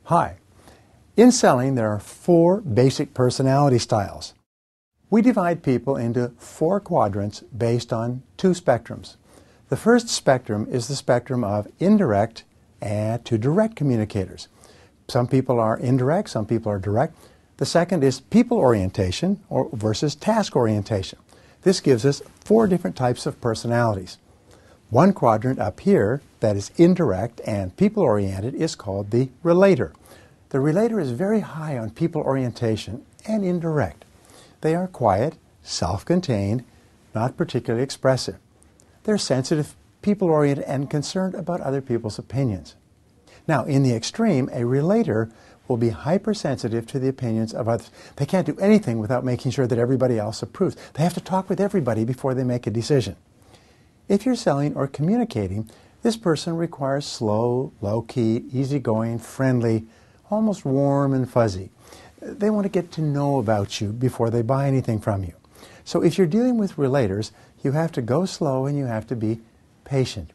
Hi. In selling, there are 4 basic personality styles. We divide people into 4 quadrants based on 2 spectrums. The first spectrum is the spectrum of indirect and to direct communicators. Some people are indirect, some people are direct. The second is people orientation versus task orientation. This gives us 4 different types of personalities. One quadrant up here that is indirect and people-oriented is called the relator. The relator is very high on people orientation and indirect. They are quiet, self-contained, not particularly expressive. They're sensitive, people-oriented, and concerned about other people's opinions. Now, in the extreme, a relator will be hypersensitive to the opinions of others. They can't do anything without making sure that everybody else approves. They have to talk with everybody before they make a decision. If you're selling or communicating, this person requires slow, low-key, easygoing, friendly, almost warm and fuzzy. They want to get to know about you before they buy anything from you. So if you're dealing with relators, you have to go slow and you have to be patient.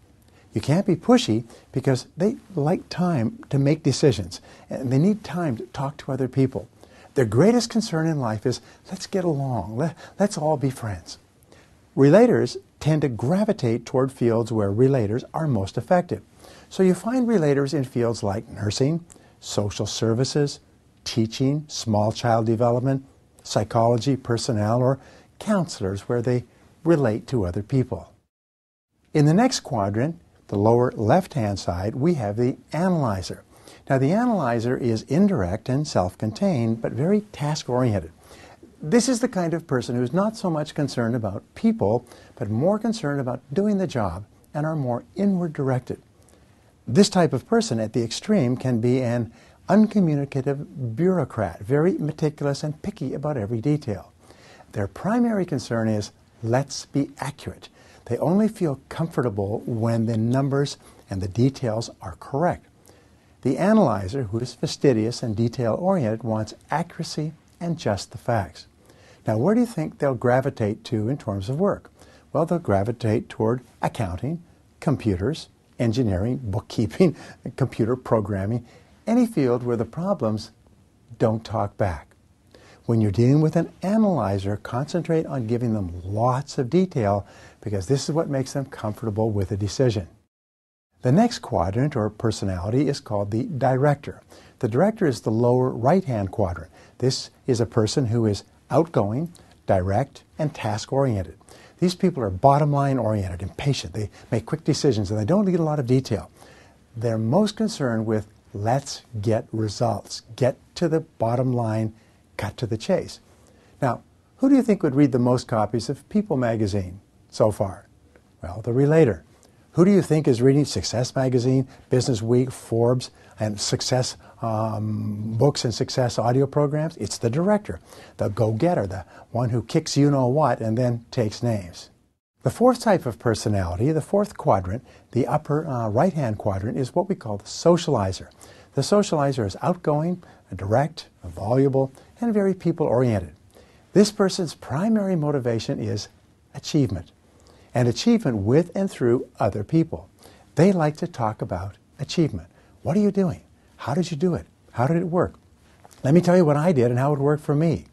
You can't be pushy because they like time to make decisions and they need time to talk to other people. Their greatest concern in life is, let's get along, let's all be friends. Relators tend to gravitate toward fields where relators are most effective. So you find relators in fields like nursing, social services, teaching, small child development, psychology, personnel, or counselors where they relate to other people. In the next quadrant, the lower left-hand side, we have the analyzer. Now the analyzer is indirect and self-contained, but very task-oriented. This is the kind of person who's not so much concerned about people, but more concerned about doing the job and are more inward-directed. This type of person at the extreme can be an uncommunicative bureaucrat, very meticulous and picky about every detail. Their primary concern is, let's be accurate. They only feel comfortable when the numbers and the details are correct. The analyzer, who is fastidious and detail-oriented, wants accuracy and just the facts. Now, where do you think they'll gravitate to in terms of work? Well, they'll gravitate toward accounting, computers, engineering, bookkeeping, computer programming, any field where the problems don't talk back. When you're dealing with an analyzer, concentrate on giving them lots of detail because this is what makes them comfortable with a decision. The next quadrant or personality is called the director. The director is the lower right-hand quadrant. This is a person who is outgoing, direct, and task-oriented. These people are bottom-line oriented, impatient. They make quick decisions and they don't need a lot of detail. They're most concerned with let's get results, get to the bottom line, cut to the chase. Now, who do you think would read the most copies of People magazine so far? Well, the relator. Who do you think is reading Success magazine, Business Week, Forbes, and Success books and Success audio programs? It's the director, the go-getter, the one who kicks you-know-what and then takes names. The fourth type of personality, the fourth quadrant, the upper right-hand quadrant, is what we call the socializer. The socializer is outgoing, direct, voluble, and very people-oriented. This person's primary motivation is achievement, and achievement with and through other people. They like to talk about achievement. What are you doing? How did you do it? How did it work? Let me tell you what I did and how it worked for me.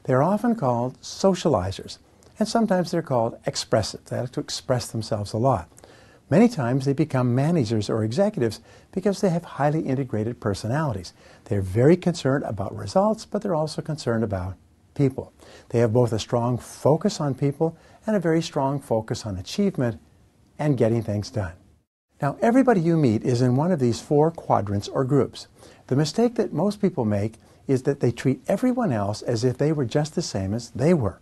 They're often called socializers, and sometimes they're called expressive. They like to express themselves a lot. Many times they become managers or executives because they have highly integrated personalities. They're very concerned about results, but they're also concerned about people. They have both a strong focus on people and a very strong focus on achievement and getting things done. Now, everybody you meet is in one of these 4 quadrants or groups. The mistake that most people make is that they treat everyone else as if they were just the same as they were.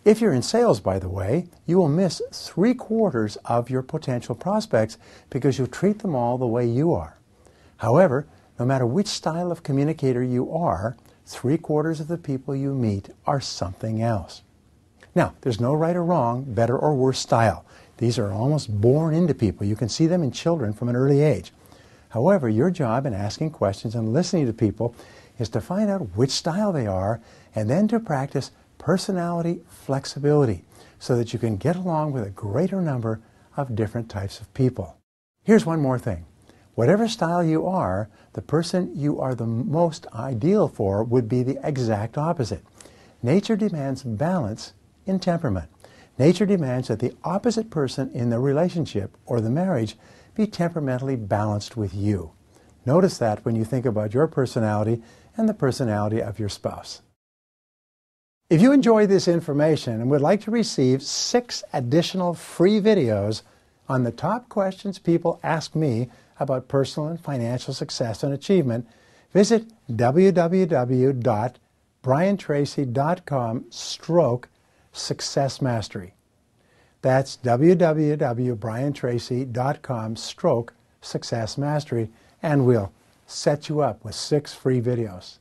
If you're in sales, by the way, you will miss 3/4 of your potential prospects because you treat them all the way you are. However, no matter which style of communicator you are, 3/4 of the people you meet are something else. Now, there's no right or wrong, better or worse style. These are almost born into people. You can see them in children from an early age. However, your job in asking questions and listening to people is to find out which style they are and then to practice personality flexibility so that you can get along with a greater number of different types of people. Here's one more thing. Whatever style you are, the person you are the most ideal for would be the exact opposite. Nature demands balance in temperament. Nature demands that the opposite person in the relationship or the marriage be temperamentally balanced with you. Notice that when you think about your personality and the personality of your spouse. If you enjoyed this information and would like to receive 6 additional free videos on the top questions people ask me about personal and financial success and achievement, visit www.briantracy.com/success mastery. That's www.briantracy.com/success mastery, and we'll set you up with 6 free videos.